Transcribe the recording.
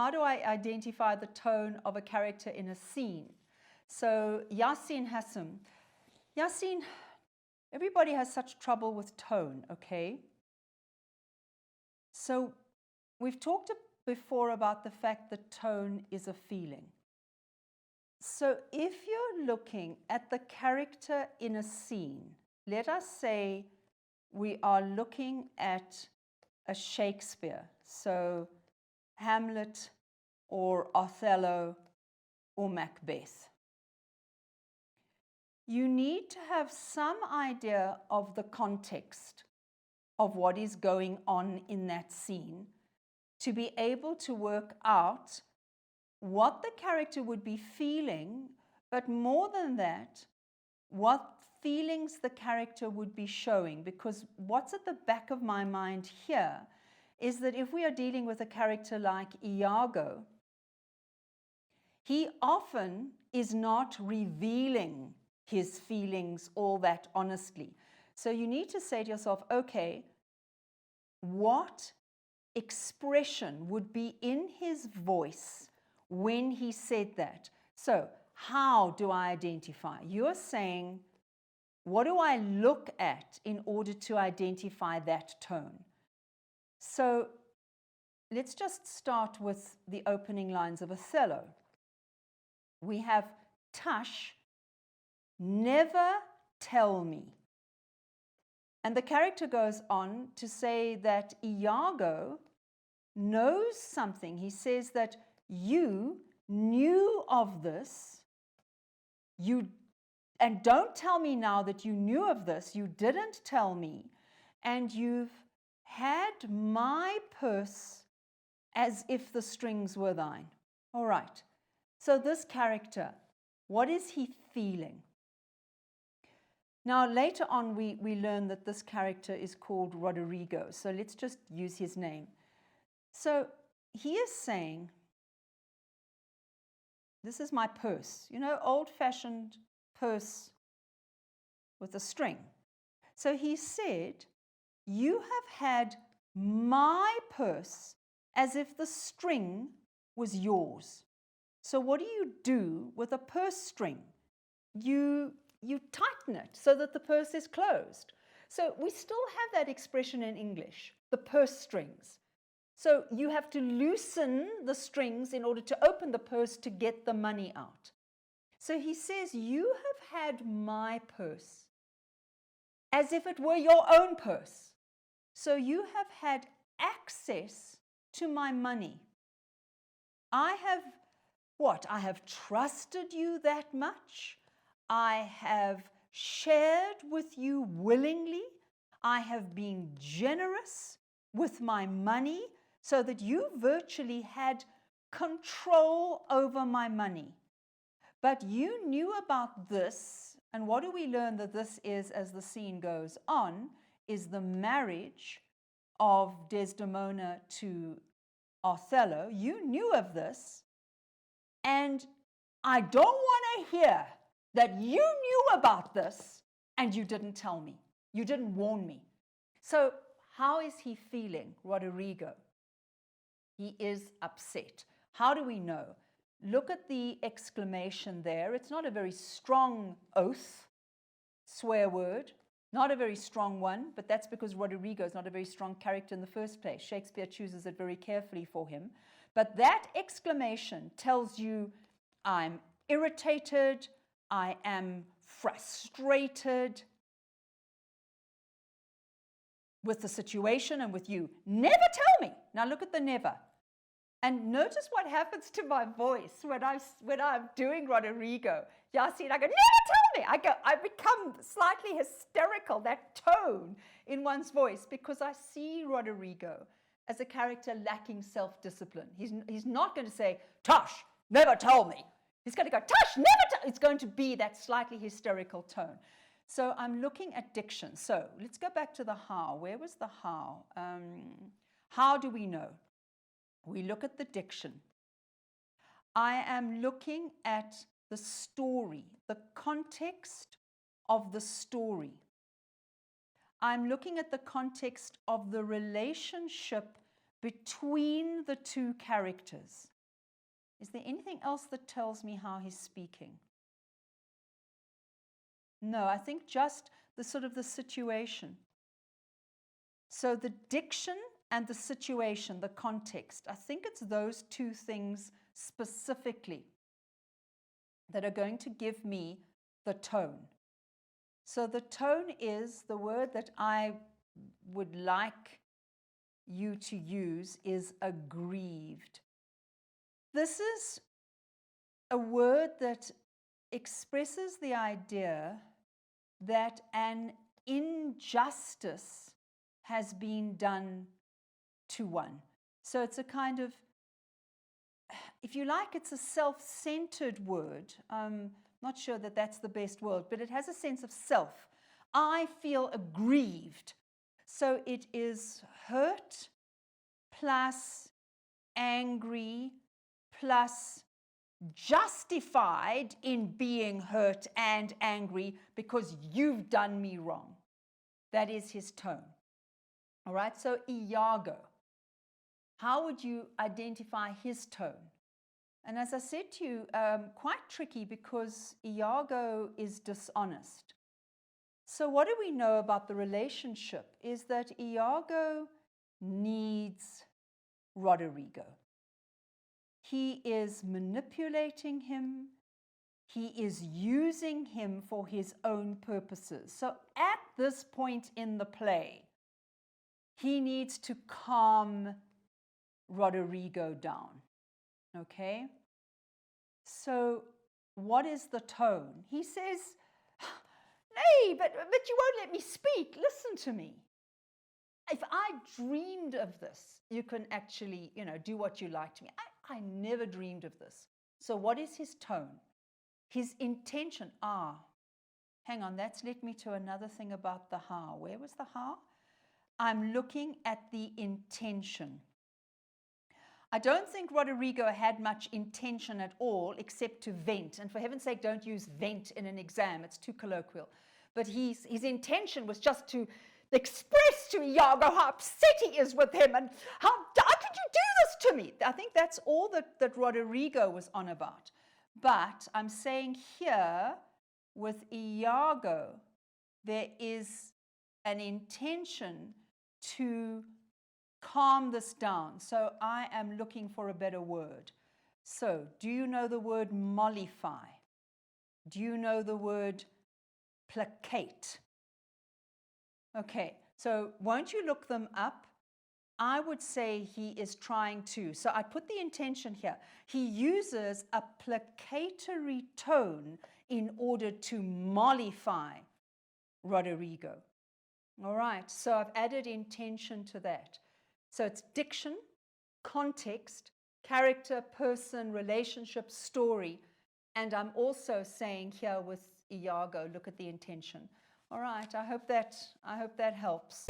How do I identify the tone of a character in a scene? So Yasin Hassan. Yasin, everybody has such trouble with tone, okay? So we've talked before about the fact that tone is a feeling. So if you're looking at the character in a scene, let us say we are looking at a Shakespeare, so Hamlet or Othello or Macbeth. You need to have some idea of the context of what is going on in that scene to be able to work out what the character would be feeling, but more than that, what feelings the character would be showing. Because what's at the back of my mind here is that if we are dealing with a character like Iago, he often is not revealing his feelings all that honestly. So you need to say to yourself, okay, what expression would be in his voice when he said that? So how do I identify? You're saying, what do I look at in order to identify that tone? So let's just start with the opening lines of Othello. We have Tush, never tell me. And the character goes on to say that Iago knows something. He says that you knew of this, and don't tell me now that you knew of this, you didn't tell me, and you've had my purse as if the strings were thine. All right, so this character, what is he feeling? Now, later on, we learn that this character is called Roderigo. So let's just use his name. So he is saying, this is my purse, you know, old-fashioned purse with a string. So he said, you have had my purse as if the string was yours. So what do you do with a purse string? You tighten it so that the purse is closed. So we still have that expression in English, the purse strings. So you have to loosen the strings in order to open the purse to get the money out. So he says, you have had my purse as if it were your own purse. So you have had access to my money. I have what? I have trusted you that much. I have shared with you willingly. I have been generous with my money so that you virtually had control over my money. But you knew about this, and what do we learn that this is as the scene goes on, is the marriage of Desdemona to Othello. You knew of this, and I don't want to hear that you knew about this and you didn't tell me. You didn't warn me. So how is he feeling, Roderigo? He is upset. How do we know? Look at the exclamation there. It's not a very strong oath, swear word, not a very strong one, but that's because Roderigo is not a very strong character in the first place. Shakespeare chooses it very carefully for him. But that exclamation tells you, I'm irritated, I am frustrated with the situation and with you. Never tell me. Now look at the never. And notice what happens to my voice when I'm doing Roderigo. Yasin, I go, never tell me. I become slightly hysterical, that tone in one's voice, because I see Roderigo as a character lacking self-discipline. He's not going to say, Tush, never tell me. He's going to go, Tush, never tell. It's going to be that slightly hysterical tone. So I'm looking at diction. So let's go back to the how. Where was the how? How do we know? We look at the diction. I am looking at the story, the context of the story. I'm looking at the context of the relationship between the two characters. Is there anything else that tells me how he's speaking? No, I think just the sort of the situation. So the diction and the situation, the context, I think it's those two things specifically that are going to give me the tone. So the tone is, the word that I would like you to use is aggrieved. This is a word that expresses the idea that an injustice has been done to one. So it's a kind of, if you like, it's a self-centered word. Not sure that that's the best word, but it has a sense of self. I feel aggrieved. So it is hurt plus angry plus justified in being hurt and angry because you've done me wrong. That is his tone. All right, so Iago. How would you identify his tone? And as I said to you, quite tricky because Iago is dishonest. So what do we know about the relationship is that Iago needs Roderigo. He is manipulating him. He is using him for his own purposes. So at this point in the play, he needs to calm Roderigo down. Okay? So what is the tone? He says, "Nay, but you won't let me speak. Listen to me. If I dreamed of this, you can actually, do what you like to me. I never dreamed of this." So what is his tone? His intention. Hang on, that's led me to another thing about the how. Where was the how? I'm looking at the intention. I don't think Roderigo had much intention at all except to vent. And for heaven's sake, don't use vent in an exam. It's too colloquial. But his intention was just to express to Iago how upset he is with him and how could you do this to me? I think that's all that Roderigo was on about. But I'm saying here with Iago, there is an intention to calm this down. So I am looking for a better word. So do you know the word mollify? Do you know the word placate? Okay, so won't you look them up? I would say he is trying to. So I put the intention here. He uses a placatory tone in order to mollify Roderigo. All right, so I've added intention to that. So it's diction, context, character, person, relationship, story. And I'm also saying here with Iago, look at the intention. All right, I hope that helps.